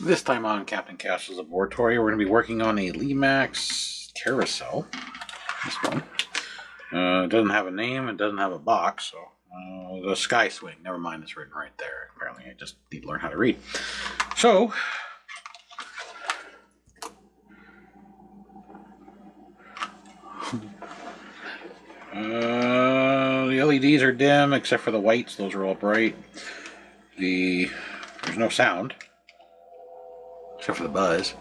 This time on Captain Cash's Laboratory, we're going to be working on a Lemax carousel. This one. It doesn't have a name, it doesn't have a box, so the Sky Swing. Never mind, it's written right there. Apparently, I just need to learn how to read. So, the LEDs are dim except for the whites; those are all bright. There's no sound except for the buzz,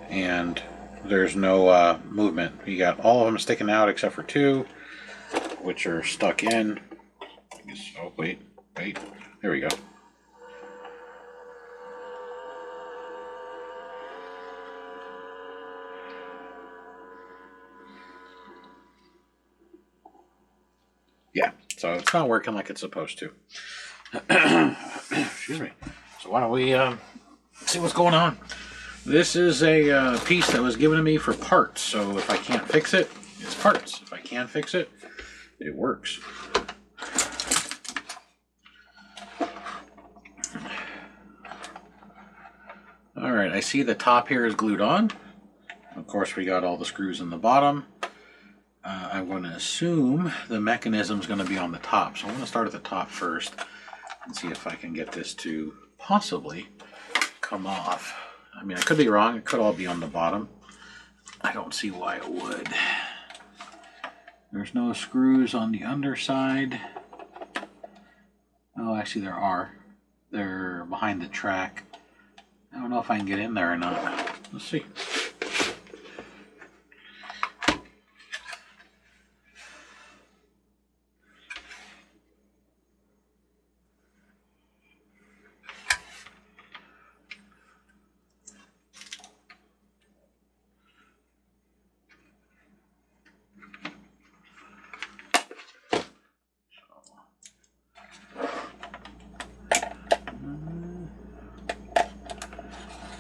and there's no movement. You got all of them sticking out except for two, which are stuck in. I guess, oh, wait. There we go. Yeah, so it's not working like it's supposed to. Excuse me. So why don't we see what's going on? This is a piece that was given to me for parts, so if I can't fix it, it's parts. If I can fix it, it works. Alright, I see the top here is glued on. Of course, we got all the screws in the bottom. I'm going to assume the mechanism is going to be on the top, so I'm going to start at the top first and see if I can get this to possibly come off. I mean, I could be wrong. It could all be on the bottom. I don't see why it would. There's no screws on the underside. Oh, actually there are. They're behind the track. I don't know if I can get in there or not. Let's see.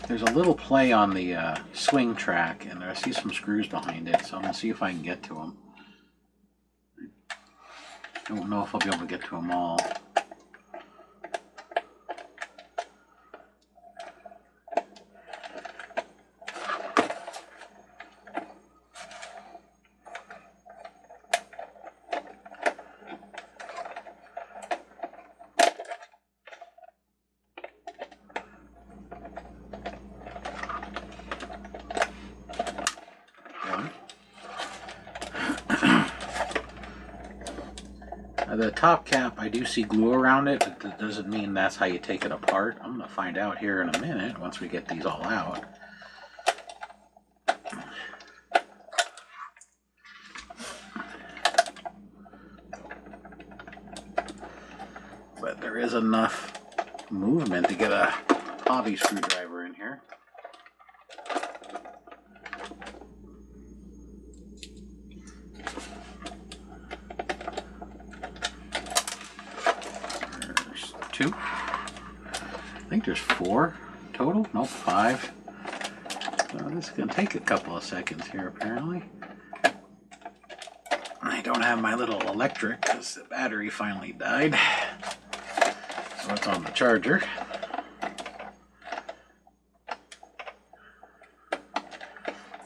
There's a little play on the swing track, and I see some screws behind it, so I'm going to see if I can get to them. I don't know if I'll be able to get to them all. The top cap, I do see glue around it, but that doesn't mean that's how you take it apart. I'm going to find out here in a minute once we get these all out. But there is enough movement to get a hobby screwdriver in here. Two. I think there's 4 total. Nope, 5. So this is going to take a couple of seconds here, apparently. I don't have my little electric because the battery finally died. So it's on the charger.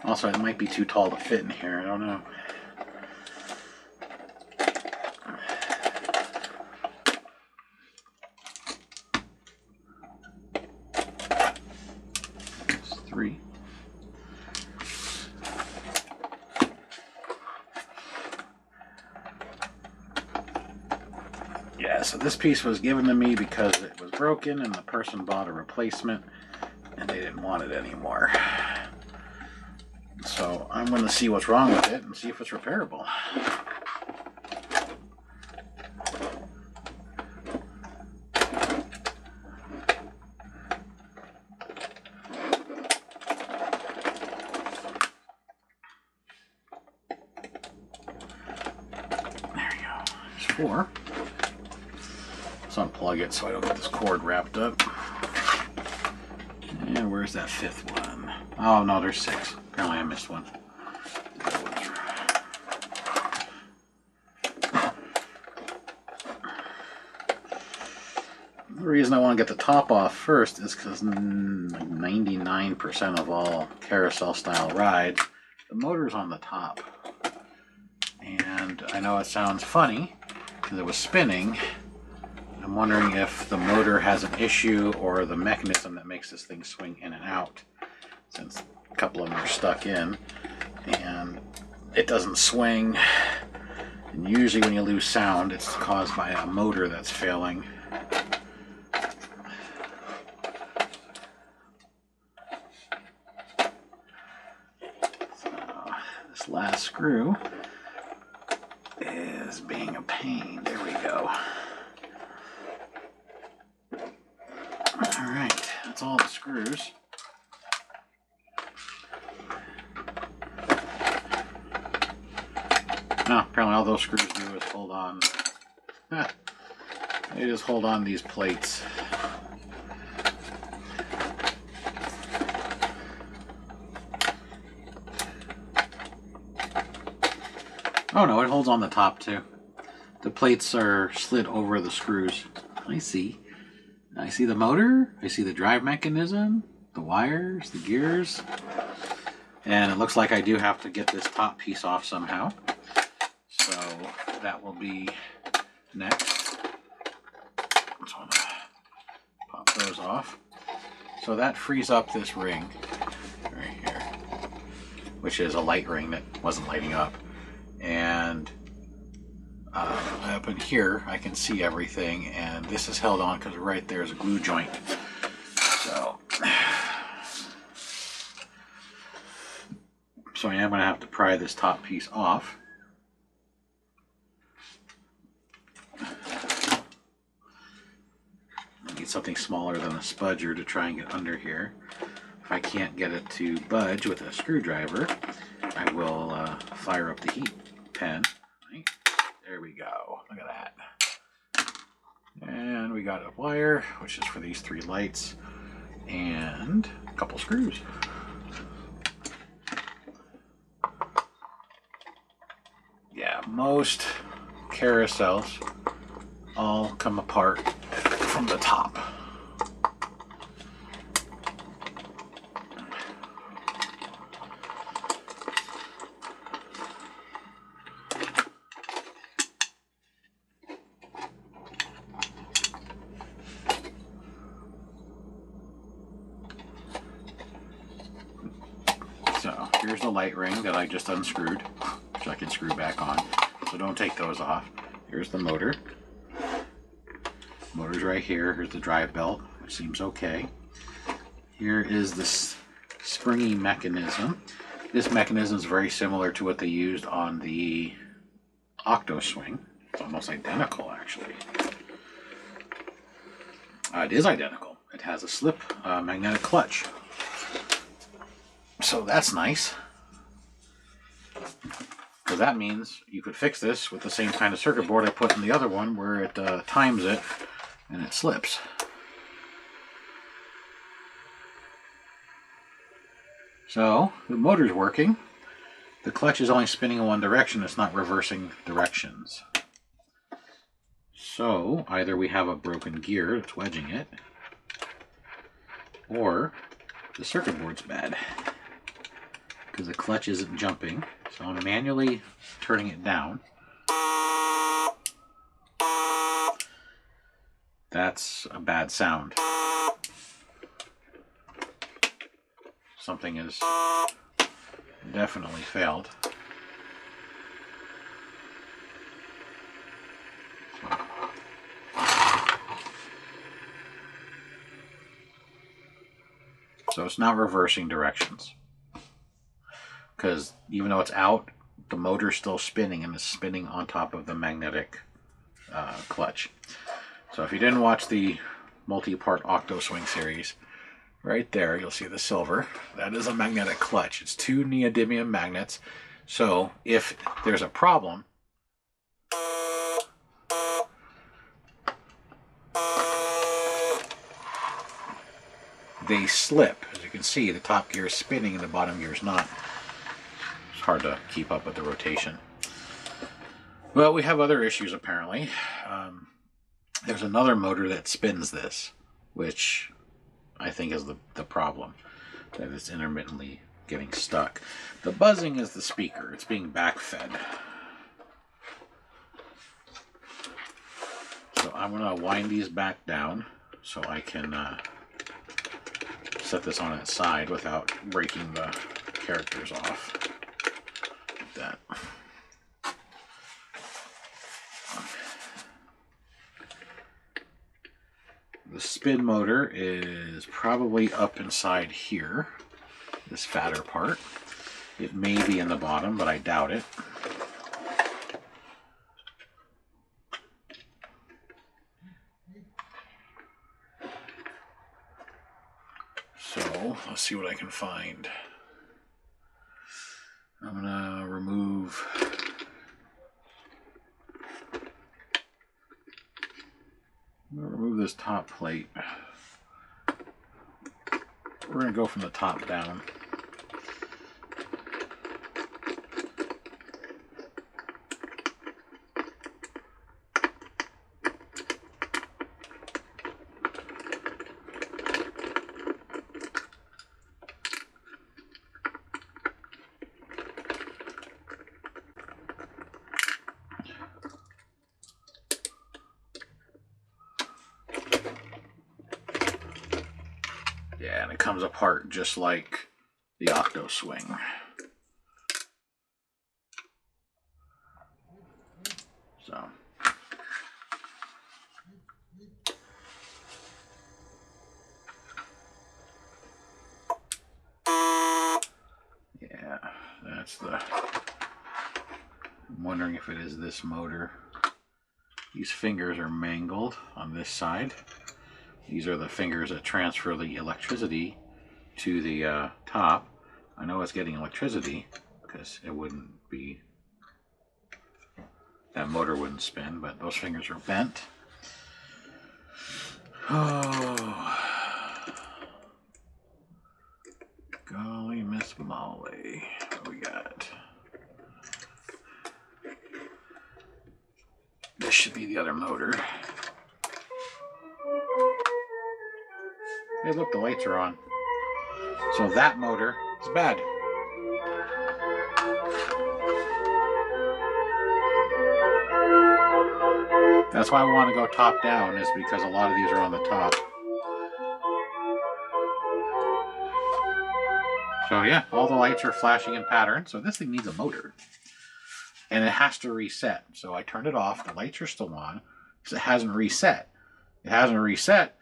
Also, it might be too tall to fit in here. I don't know. Yeah, so this piece was given to me because it was broken and the person bought a replacement and they didn't want it anymore. So I'm going to see what's wrong with it and see if it's repairable. There you go. There's 4. Let's unplug it so I don't get this cord wrapped up. And where's that 5th one? Oh no, there's 6. Apparently I missed one. The reason I want to get the top off first is because like 99% of all carousel style rides, the motor's on the top. And I know it sounds funny because it was spinning. I'm wondering if the motor has an issue or the mechanism that makes this thing swing in and out, since a couple of them are stuck in and it doesn't swing. And usually when you lose sound, it's caused by a motor that's failing. So this last screw is being a pain. There we go. Alright, that's all the screws. No, apparently all those screws do is hold on. They just hold on these plates. Oh no, it holds on the top too. The plates are slid over the screws. I see. I see the motor, I see the drive mechanism, the wires, the gears, and it looks like I do have to get this top piece off somehow. So that will be next. Just want to pop those off. So that frees up this ring right here, which is a light ring that wasn't lighting up. And up in here I can see everything, and this is held on because right there is a glue joint. So I am going to have to pry this top piece off. I need something smaller than a spudger to try and get under here. If I can't get it to budge with a screwdriver, I will fire up the heat pen. Right? There we go. Look at that. And we got a wire, which is for these 3 lights, and a couple screws. Yeah, most carousels all come apart from the top. So here's the light ring that I just unscrewed, which I can screw back on. So don't take those off. Here's the motor. Motor's right here. Here's the drive belt, which seems okay. Here is this springy mechanism. This mechanism is very similar to what they used on the Octo Swing. It's almost identical, actually. It is identical. It has a slip magnetic clutch. So that's nice. Because that means you could fix this with the same kind of circuit board I put in the other one, where it times it and it slips. So the motor's working. The clutch is only spinning in one direction. It's not reversing directions. So either we have a broken gear that's wedging it, or the circuit board's bad because the clutch isn't jumping. So I'm manually turning it down. That's a bad sound. Something has definitely failed. So it's not reversing directions. Because even though it's out, the motor's still spinning, and it's spinning on top of the magnetic clutch. So if you didn't watch the multi-part Octo Swing series, right there you'll see the silver. That is a magnetic clutch. It's 2 neodymium magnets. So if there's a problem, they slip. As you can see, the top gear is spinning and the bottom gear is not. It's hard to keep up with the rotation. Well, we have other issues apparently. There's another motor that spins this, which I think is the problem, that it's intermittently getting stuck. The buzzing is the speaker. It's being backfed. So I'm going to wind these back down so I can set this on its side without breaking the characters off. Like that. The spin motor is probably up inside here, this fatter part. It may be in the bottom, but I doubt it. So let's see what I can find. I'm gonna remove this top plate. We're gonna go from the top down. Yeah, and it comes apart just like the Octo Swing. So. Yeah, that's the... I'm wondering if it is this motor. These fingers are mangled on this side. These are the fingers that transfer the electricity to the top. I know it's getting electricity because it wouldn't be, that motor wouldn't spin, but those fingers are bent. Oh, golly, Miss Molly, what do we got? This should be the other motor. Hey, look, the lights are on. So that motor is bad. That's why I want to go top down, is because a lot of these are on the top. So yeah, all the lights are flashing in pattern. So this thing needs a motor. And it has to reset. So I turned it off. The lights are still on because it hasn't reset. It hasn't reset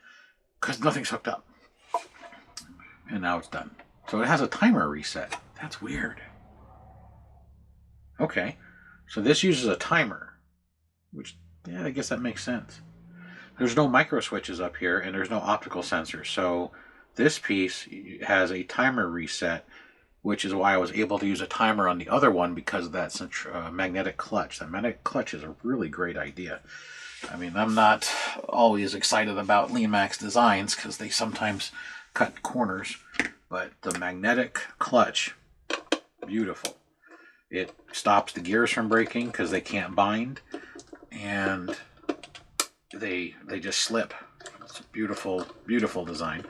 because nothing's hooked up. And now it's done. So it has a timer reset. That's weird. Okay. So this uses a timer, which, yeah, I guess that makes sense. There's no micro switches up here, and there's no optical sensors. So this piece has a timer reset, which is why I was able to use a timer on the other one, because of that magnetic clutch. That magnetic clutch is a really great idea. I mean, I'm not always excited about Lemax designs because they sometimes cut corners, but the magnetic clutch, beautiful. It stops the gears from breaking because they can't bind, and they just slip. It's a beautiful, beautiful design.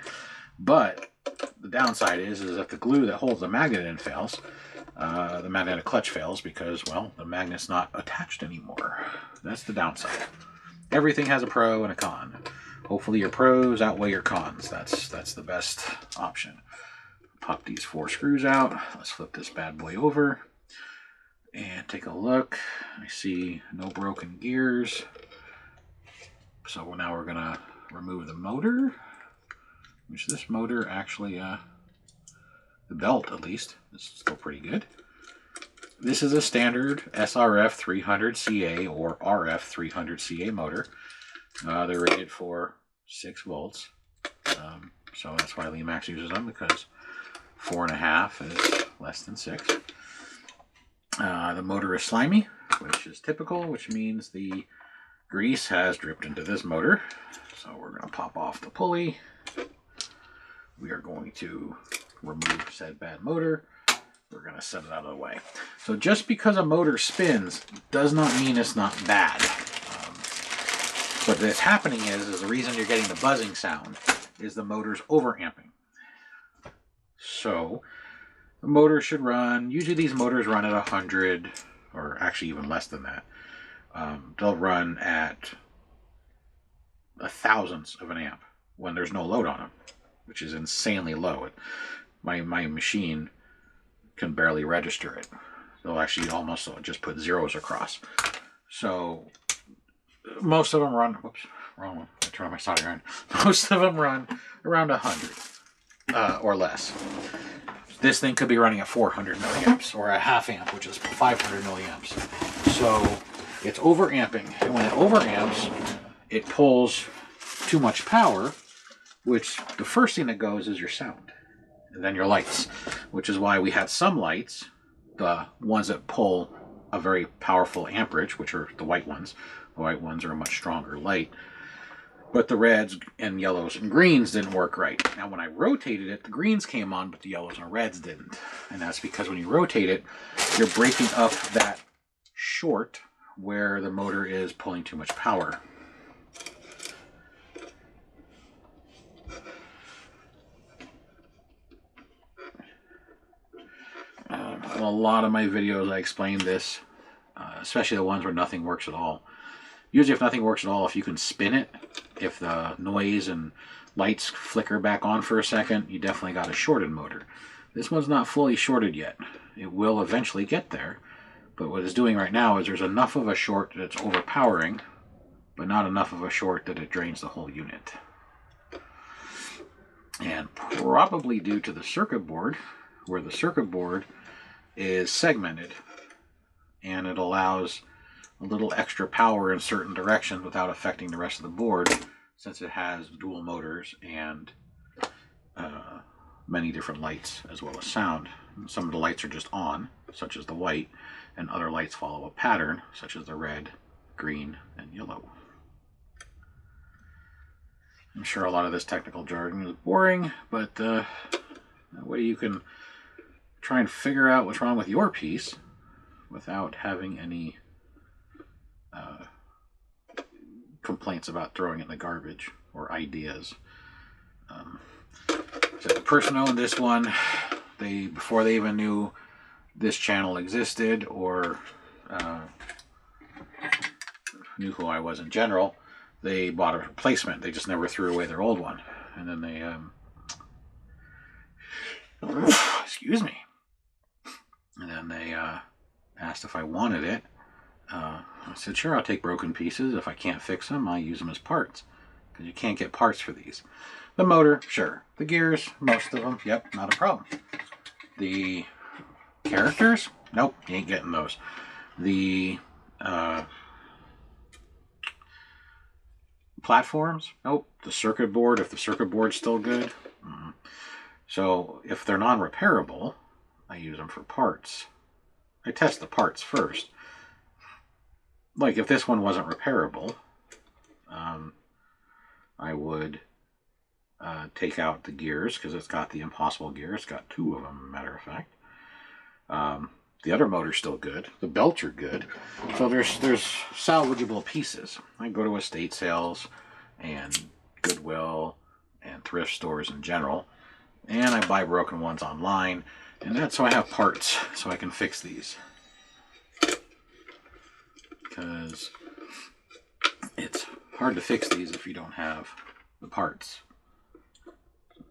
But the downside is that the glue that holds the magnet in fails. The magnetic clutch fails because, well, the magnet's not attached anymore. That's the downside. Everything has a pro and a con. Hopefully your pros outweigh your cons. That's the best option. Pop these 4 screws out. Let's flip this bad boy over and take a look. I see no broken gears. So now we're gonna remove the motor, which this motor actually, the belt at least, is still pretty good. This is a standard SRF 300CA or RF 300CA motor. They're rated for 6 volts. So that's why Lemax uses them, because 4.5 is less than 6. The motor is slimy, which is typical, which means the grease has dripped into this motor. So we're going to pop off the pulley. We are going to remove said bad motor. We're going to set it out of the way. So just because a motor spins does not mean it's not bad. What that's happening is the reason you're getting the buzzing sound is the motor's overamping. So the motor should run, usually these motors run at 100, or actually even less than that. They'll run at 1,000th of an amp when there's no load on them, which is insanely low. My machine can barely register it. They'll actually almost just put zeros across. So most of them run, whoops, wrong one, I turned my soldering iron. Most of them run around 100 or less. This thing could be running at 400 milliamps or a half amp, which is 500 milliamps. So it's overamping, and when it overamps, it pulls too much power, which the first thing that goes is your sound, and then your lights, which is why we had some lights, the ones that pull a very powerful amperage, which are the white ones. The white ones are a much stronger light, but the reds and yellows and greens didn't work right. Now when I rotated it, the greens came on, but the yellows and reds didn't. And that's because when you rotate it, you're breaking up that short where the motor is pulling too much power. In a lot of my videos I explain this, especially the ones where nothing works at all. Usually if nothing works at all, if you can spin it, if the noise and lights flicker back on for a second, you definitely got a shorted motor. This one's not fully shorted yet. It will eventually get there, but what it's doing right now is there's enough of a short that it's overpowering, but not enough of a short that it drains the whole unit. And probably due to the circuit board, where the circuit board is segmented, and it allows a little extra power in certain directions without affecting the rest of the board, since it has dual motors and many different lights as well as sound. Some of the lights are just on, such as the white, and other lights follow a pattern, such as the red, green, and yellow. I'm sure a lot of this technical jargon is boring, but that way you can try and figure out what's wrong with your piece without having any complaints about throwing it in the garbage or ideas. So the person owned this one, before they even knew this channel existed or knew who I was in general, they bought a replacement. They just never threw away their old one. And then they, excuse me. And then they asked if I wanted it. I said, sure, I'll take broken pieces. If I can't fix them, I'll use them as parts. Because you can't get parts for these. The motor, sure. The gears, most of them, yep, not a problem. The characters, nope, you ain't getting those. The platforms, nope. The circuit board, if the circuit board's still good. So if they're non-repairable, I use them for parts. I test the parts first. Like if this one wasn't repairable, I would take out the gears, because it's got the impossible gear. It's got 2 of them, matter of fact. The other motor's still good. The belts are good. So there's salvageable pieces. I go to estate sales and Goodwill and thrift stores in general, and I buy broken ones online, and that's so I have parts so I can fix these. Because it's hard to fix these if you don't have the parts.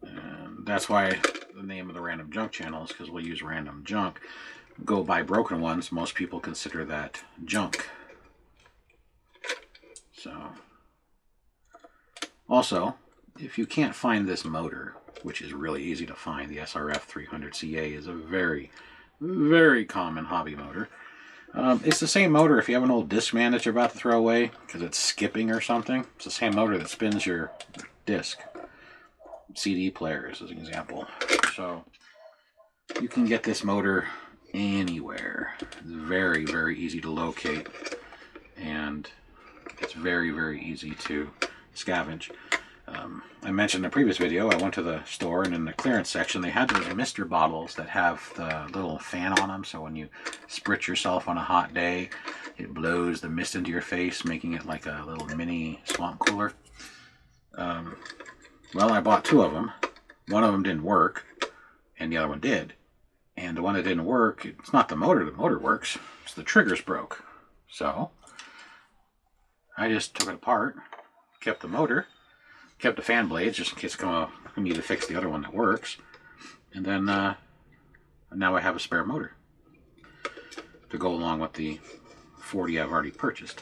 And that's why the name of the Random Junk channel is because we'll use random junk. Go buy broken ones. Most people consider that junk. So, also, if you can't find this motor, which is really easy to find, the SRF 300CA is a very, very common hobby motor. It's the same motor if you have an old Discman that you're about to throw away because it's skipping or something. It's the same motor that spins your disc. CD players as an example. So you can get this motor anywhere. It's very, very easy to locate, and it's very, very easy to scavenge. I mentioned in a previous video, I went to the store, and in the clearance section they had those Mister bottles that have the little fan on them, so when you spritz yourself on a hot day, it blows the mist into your face, making it like a little mini swamp cooler. Well, I bought 2 of them. One of them didn't work, and the other one did. And the one that didn't work, it's not the motor works, it's the triggers broke. So I just took it apart, kept the motor, kept the fan blades just in case I need to fix the other one that works, and then now I have a spare motor to go along with the 40 I've already purchased.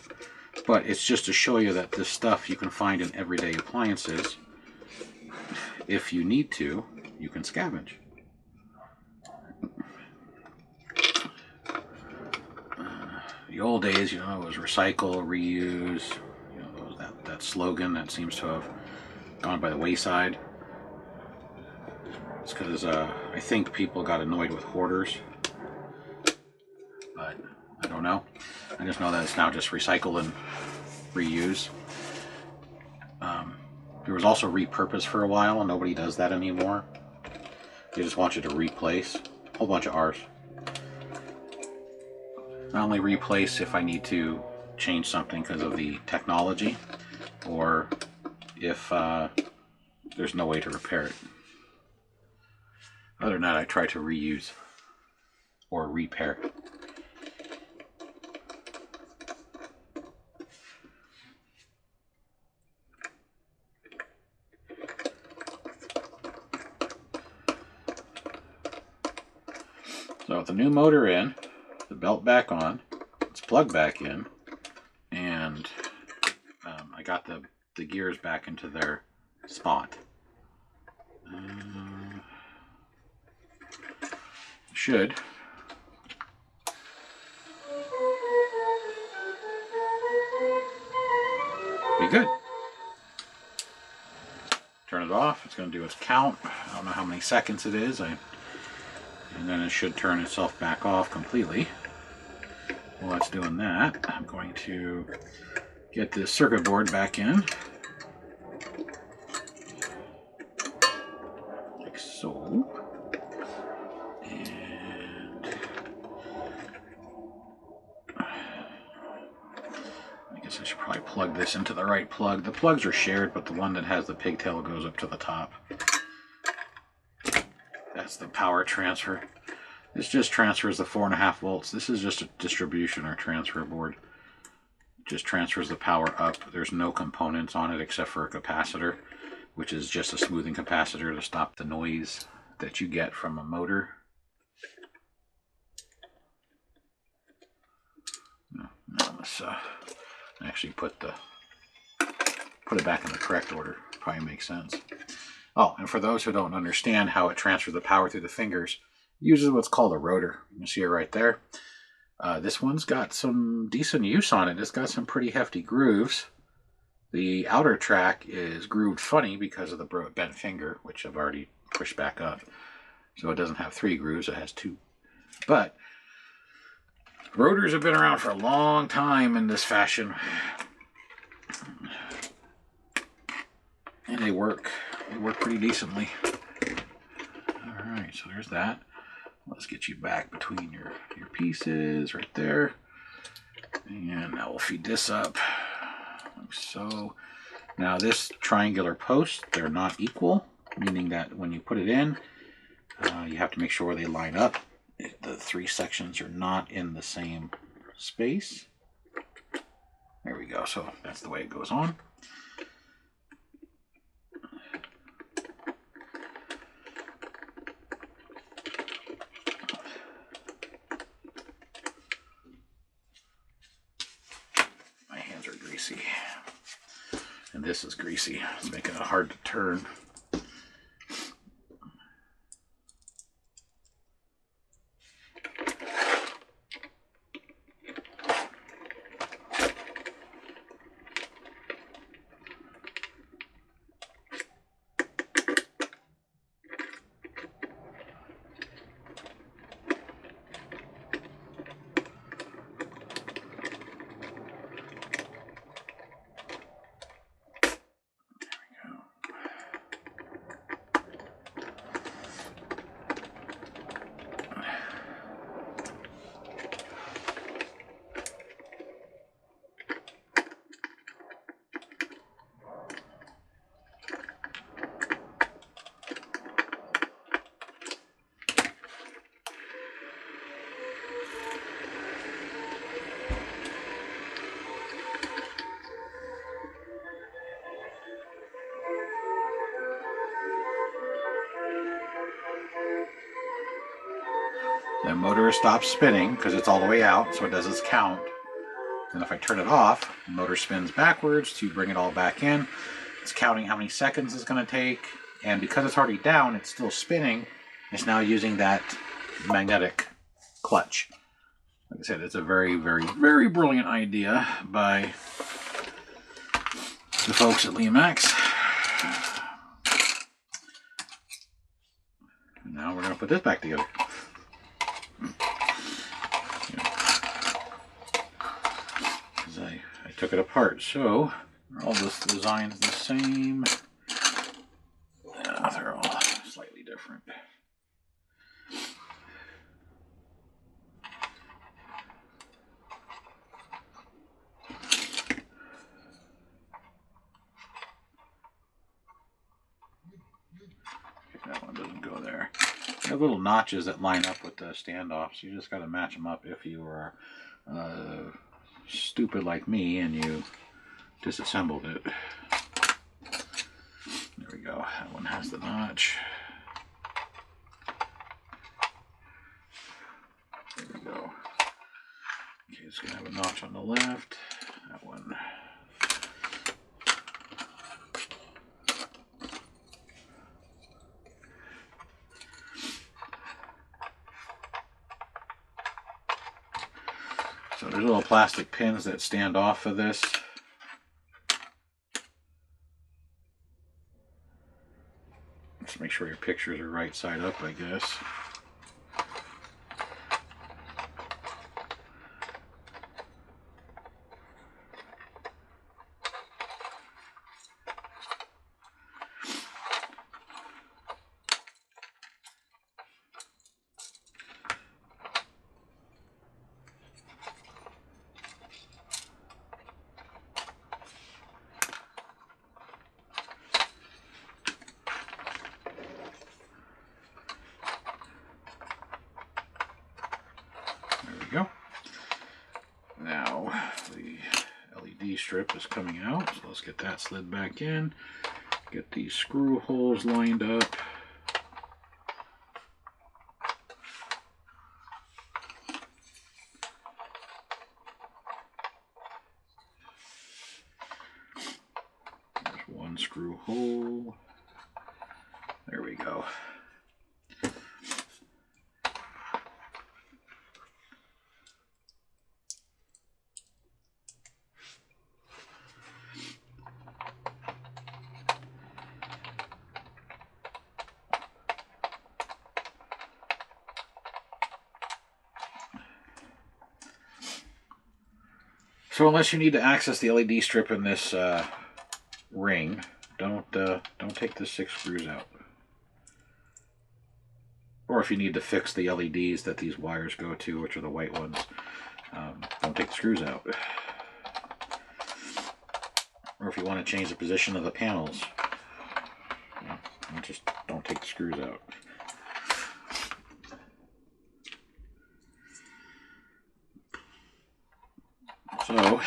But it's just to show you that this stuff you can find in everyday appliances. If you need to, you can scavenge. The old days, you know, it was recycle, reuse, you know, that slogan that seems to have gone by the wayside. It's because I think people got annoyed with hoarders, but I don't know. I just know that it's now just recycle and reuse. There was also repurpose for a while, and nobody does that anymore. They just want you to replace a whole bunch of R's. I only replace if I need to change something because of the technology, or if there's no way to repair it. Other than that, I try to reuse or repair. So with the new motor in, the belt back on, it's plugged back in, and I got the gears back into their spot. Should be good. Turn it off. It's going to do its count. I don't know how many seconds it is. And then it should turn itself back off completely. While it's doing that, I'm going to get this circuit board back in. Like so. And I guess I should probably plug this into the right plug. The plugs are shared, but the one that has the pigtail goes up to the top. That's the power transfer. This just transfers the 4.5 volts. This is just a distribution or transfer board. It just transfers the power up. There's no components on it except for a capacitor, which is just a smoothing capacitor to stop the noise that you get from a motor. Now let's actually put it back in the correct order. Probably makes sense. Oh, and for those who don't understand how it transfers the power through the fingers, it uses what's called a rotor. You can see it right there. This one's got some decent use on it. It's got some pretty hefty grooves. The outer track is grooved funny because of the bent finger, which I've already pushed back up. So it doesn't have 3 grooves, it has 2. But rotors have been around for a long time in this fashion. And they work. They work pretty decently. Alright, so there's that. Let's get you back between your pieces right there. And now we'll feed this up. Like so. Now this triangular post, they're not equal, meaning that when you put it in, you have to make sure they line up. The 3 sections are not in the same space. There we go. So that's the way it goes on. My hands are greasy. And this is greasy. It's making it hard to turn. The motor stops spinning because it's all the way out, so it does its count. And if I turn it off, the motor spins backwards to bring it all back in. It's counting how many seconds it's going to take, and because it's already down, it's still spinning. It's now using that magnetic clutch. Like I said, it's a very, very, very brilliant idea by the folks at Lemax. Now we're going to put this back together. Because I took it apart, so all this design is the same. Yeah, they're all slightly different. That one doesn't go there. They have little notches that line up with the standoffs. You just got to match them up if you are stupid like me and you disassembled it. There we go. That one has the notch. There we go. Okay, it's going to have a notch on the left. That one. So there's little plastic pins that stand off of this. Just make sure your pictures are right side up, I guess. Go. Now the LED strip is coming out, so let's get that slid back in. Get these screw holes lined up. There's one screw hole. There we go. So unless you need to access the LED strip in this ring, don't take the 6 screws out. Or if you need to fix the LEDs that these wires go to, which are the white ones, don't take the screws out. Or if you want to change the position of the panels, just don't take the screws out. So, I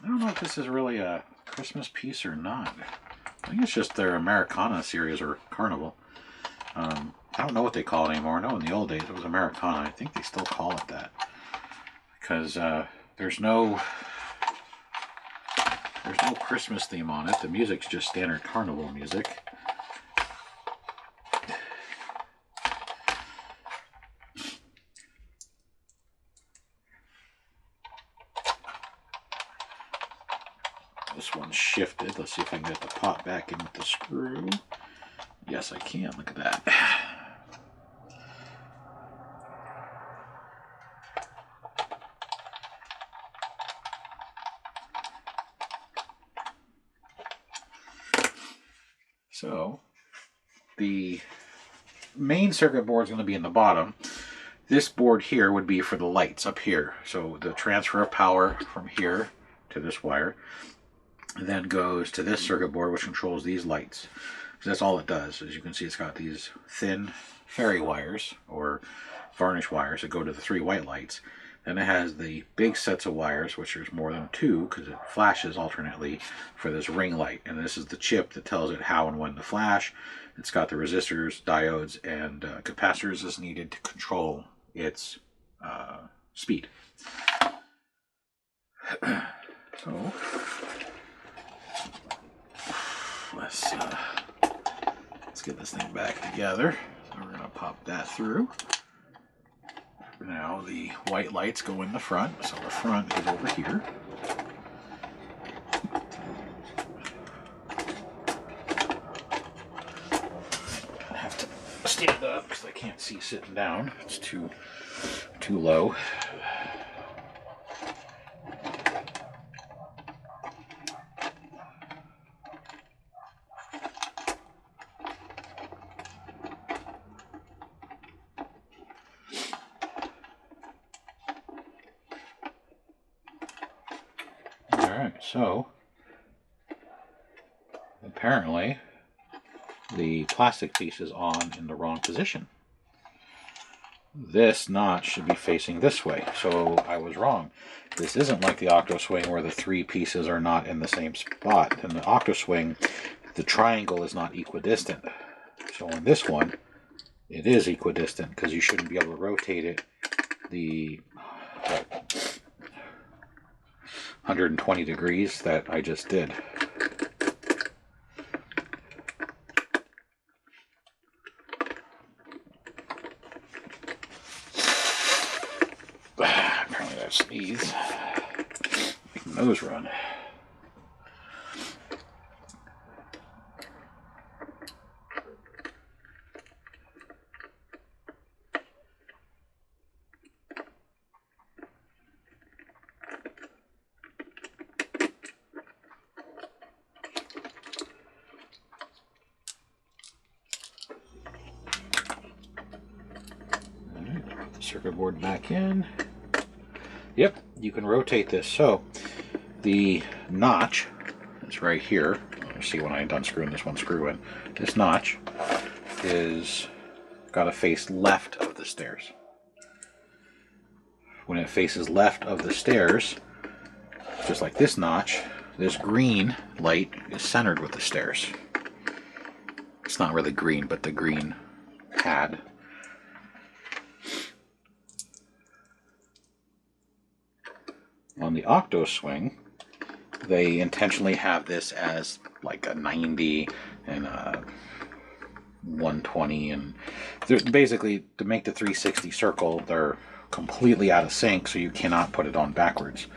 don't know if this is really a Christmas piece or not. I think it's just their Americana series or Carnival. I don't know what they call it anymore. I know in the old days it was Americana. I think they still call it that. Because there's no Christmas theme on it. The music's just standard Carnival music. This one's shifted. Let's see if I can get the pot back in with the screw. Yes, I can. Look at that. So, the main circuit board is going to be in the bottom. This board here would be for the lights up here. So the transfer of power from here to this wire then goes to this circuit board, which controls these lights. So that's all it does. As you can see, it's got these thin fairy wires or varnish wires that go to the 3 white lights. Then it has the big sets of wires, which there's more than two because it flashes alternately for this ring light. And this is the chip that tells it how and when to flash. It's got the resistors, diodes, and capacitors as needed to control its speed. So let's get this thing back together. So we're going to pop that through. Now the white lights go in the front, so the front is over here. I have to stand up because I can't see sitting down. It's too low. Alright, so apparently the plastic piece is on in the wrong position. This notch should be facing this way, so I was wrong. This isn't like the octo swing where the three pieces are not in the same spot. In the octo swing, the triangle is not equidistant. So on this one, it is equidistant because you shouldn't be able to rotate it the 120 degrees that I just did. Apparently that sneeze making those run. Circuit board back in. Yep, you can rotate this. So the notch is right here. Let's see when I done screwing this one screw in. This notch is got to face left of the stairs. When it faces left of the stairs, just like this notch, this green light is centered with the stairs. It's not really green, but the green pad. On the octo swing, they intentionally have this as like a 90 and a 120, and basically to make the 360 circle, they're completely out of sync, so you cannot put it on backwards.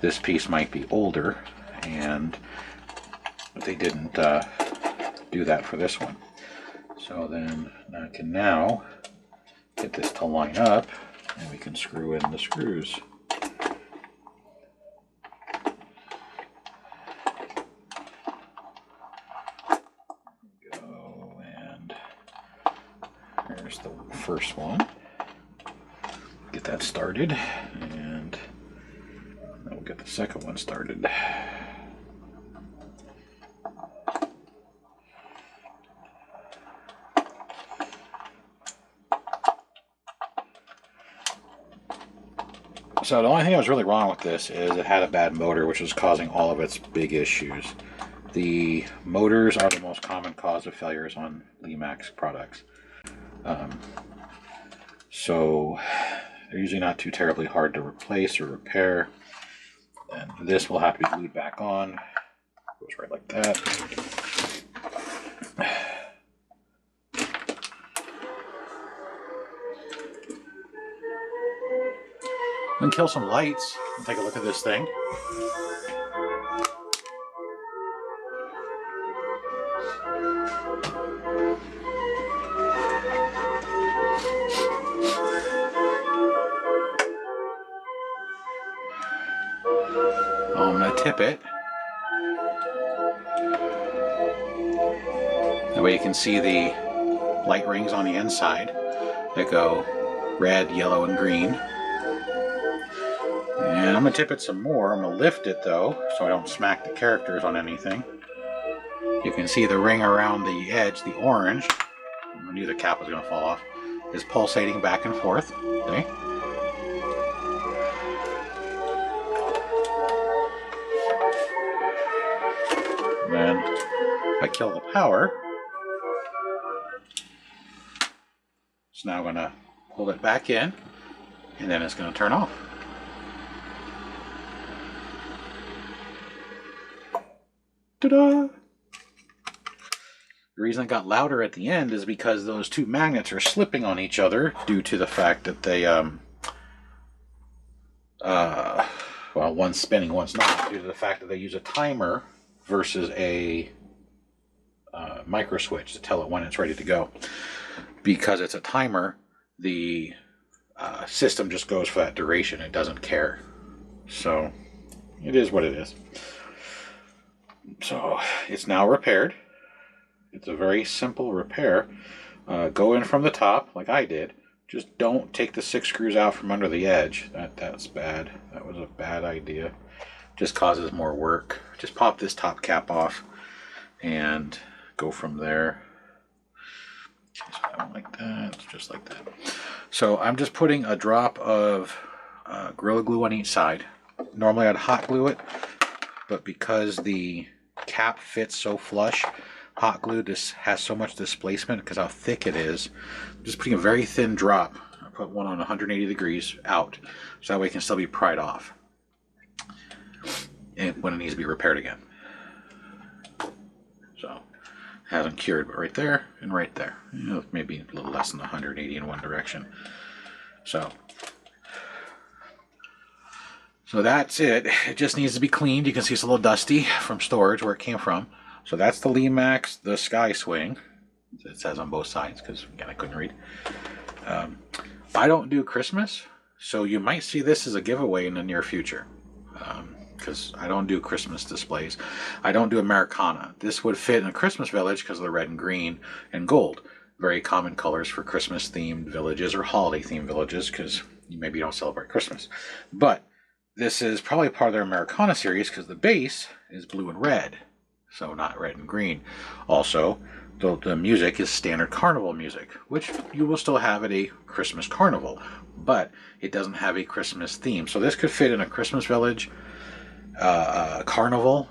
This piece might be older, and they didn't do that for this one. So then I can now get this to line up, and we can screw in the screws. There's the first one. Get that started, and then we'll get the second one started. So the only thing that was really wrong with this is it had a bad motor, which was causing all of its big issues. The motors are the most common cause of failures on Lemax products. So they're usually not too terribly hard to replace or repair. And this will have to be glued back on. Goes right like that. And kill some lights and take a look at this thing. I'm going to tip it. That way you can see the light rings on the inside that go red, yellow, and green. And I'm going to tip it some more. I'm going to lift it though, so I don't smack the characters on anything. You can see the ring around the edge, the orange. I knew the cap was going to fall off. Is pulsating back and forth. Okay. kill the power. It's now going to pull it back in, and then it's going to turn off. Ta-da! The reason it got louder at the end is because those two magnets are slipping on each other due to the fact that they, well, one's spinning, one's not, due to the fact that they use a timer versus a micro switch to tell it when it's ready to go. Because it's a timer, the system just goes for that duration. It doesn't care. So it is what it is. So it's now repaired. It's a very simple repair. Go in from the top, like I did. Just don't take the 6 screws out from under the edge. That's bad. That was a bad idea. Just causes more work. Just pop this top cap off and go from there. So I don't like that. Just like that. So I'm just putting a drop of Gorilla Glue on each side. Normally I'd hot glue it, but because the cap fits so flush, hot glue just has so much displacement because how thick it is. I'm just putting a very thin drop. I put one on 180 degrees out, so that way it can still be pried off and when it needs to be repaired again. So it hasn't cured, but right there and right there. You know, maybe a little less than 180 in one direction. So that's it. It just needs to be cleaned. You can see it's a little dusty from storage where it came from. So that's the Lemax, the Sky Swing. It says on both sides because, again, I couldn't read. I don't do Christmas, so you might see this as a giveaway in the near future. Because I don't do Christmas displays. I don't do Americana. This would fit in a Christmas village because of the red and green and gold. Very common colors for Christmas-themed villages or holiday-themed villages because maybe you don't celebrate Christmas. But this is probably part of their Americana series because the base is blue and red. So not red and green. Also, the music is standard carnival music, which you will still have at a Christmas carnival, but it doesn't have a Christmas theme. So this could fit in a Christmas village, carnival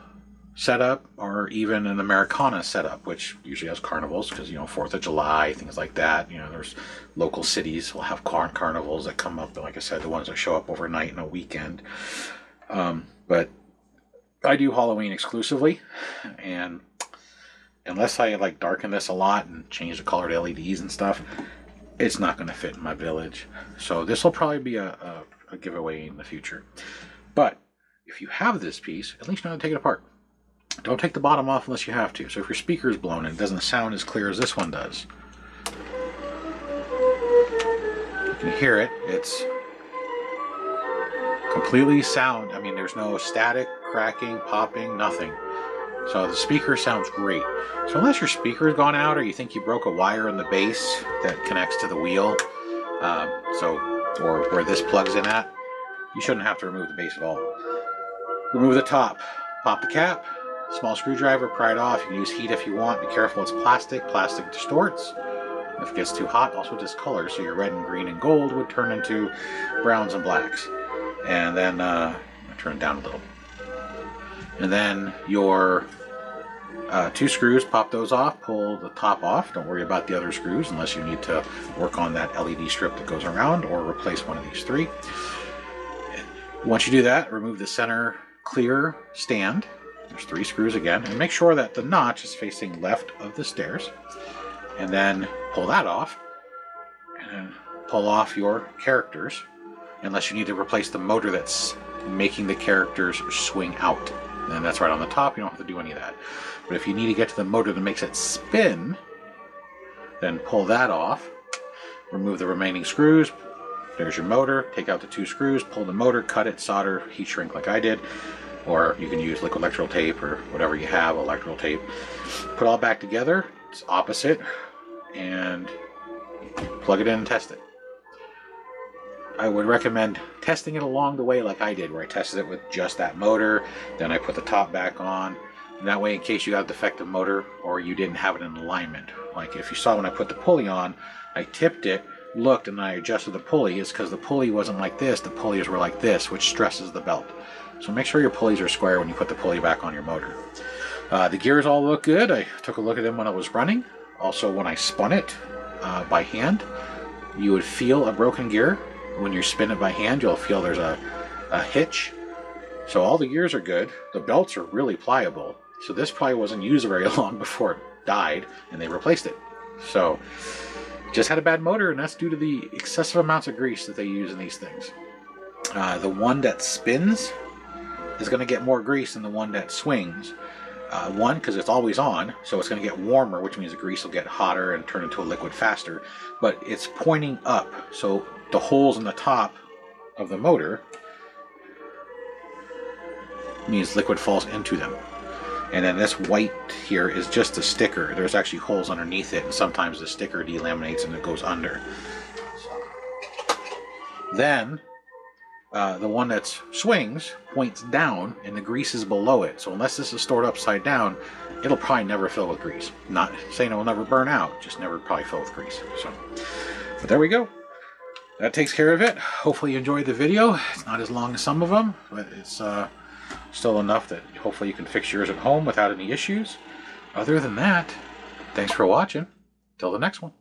setup, or even an Americana setup, which usually has carnivals because, you know, 4th of July, things like that. You know, there's local cities will have carnivals that come up, like I said, the ones that show up overnight and a weekend. But I do Halloween exclusively, and unless I like darken this a lot and change the color to LEDs and stuff, it's not going to fit in my village. So this will probably be a giveaway in the future. But if you have this piece, at least you know how to take it apart. Don't take the bottom off unless you have to. So if your speaker is blown and it doesn't sound as clear as this one does, you can hear it. It's completely sound. I mean, there's no static, cracking, popping, nothing. So the speaker sounds great. So unless your speaker's gone out or you think you broke a wire in the base that connects to the wheel, or where this plugs in at, you shouldn't have to remove the base at all. Remove the top, pop the cap, small screwdriver, pry it off. You can use heat if you want. Be careful, it's plastic. Plastic distorts. If it gets too hot, also discolors. So your red and green and gold would turn into browns and blacks. And then turn it down a little. And then your 2 screws, pop those off, pull the top off. Don't worry about the other screws unless you need to work on that LED strip that goes around or replace one of these 3. Once you do that, remove the center clear stand. There's 3 screws again, and make sure that the notch is facing left of the stairs. And then pull that off, and then pull off your characters, unless you need to replace the motor that's making the characters swing out. And that's right on the top. You don't have to do any of that. But if you need to get to the motor that makes it spin, then pull that off. Remove the remaining screws. There's your motor. Take out the 2 screws, pull the motor, cut it, solder, heat shrink like I did. Or you can use liquid electrical tape or whatever you have, electrical tape. Put it all back together. It's opposite. And plug it in and test it. I would recommend testing it along the way like I did, where I tested it with just that motor, then I put the top back on, and that way in case you got a defective motor or you didn't have it in alignment. Like if you saw when I put the pulley on, I tipped it, looked, and I adjusted the pulley. It's because the pulley wasn't like this, the pulleys were like this, which stresses the belt. So make sure your pulleys are square when you put the pulley back on your motor. The gears all look good. I took a look at them when I was running. Also, when I spun it by hand, you would feel a broken gear. When you spin it by hand, you'll feel there's a hitch. So all the gears are good. The belts are really pliable. So this probably wasn't used very long before it died, and they replaced it. So just had a bad motor, and that's due to the excessive amounts of grease that they use in these things. The one that spins is going to get more grease than the one that swings. One, because it's always on, so it's going to get warmer, which means the grease will get hotter and turn into a liquid faster. But it's pointing up, so the holes in the top of the motor means liquid falls into them. And then this white here is just a sticker. There's actually holes underneath it, and sometimes the sticker delaminates and it goes under. Then the one that swings points down and the grease is below it. So unless this is stored upside down, it'll probably never fill with grease. Not saying it will never burn out, just never probably fill with grease. So, but there we go. That takes care of it. Hopefully you enjoyed the video. It's not as long as some of them, but it's still enough that hopefully you can fix yours at home without any issues. Other than that, thanks for watching. Till the next one.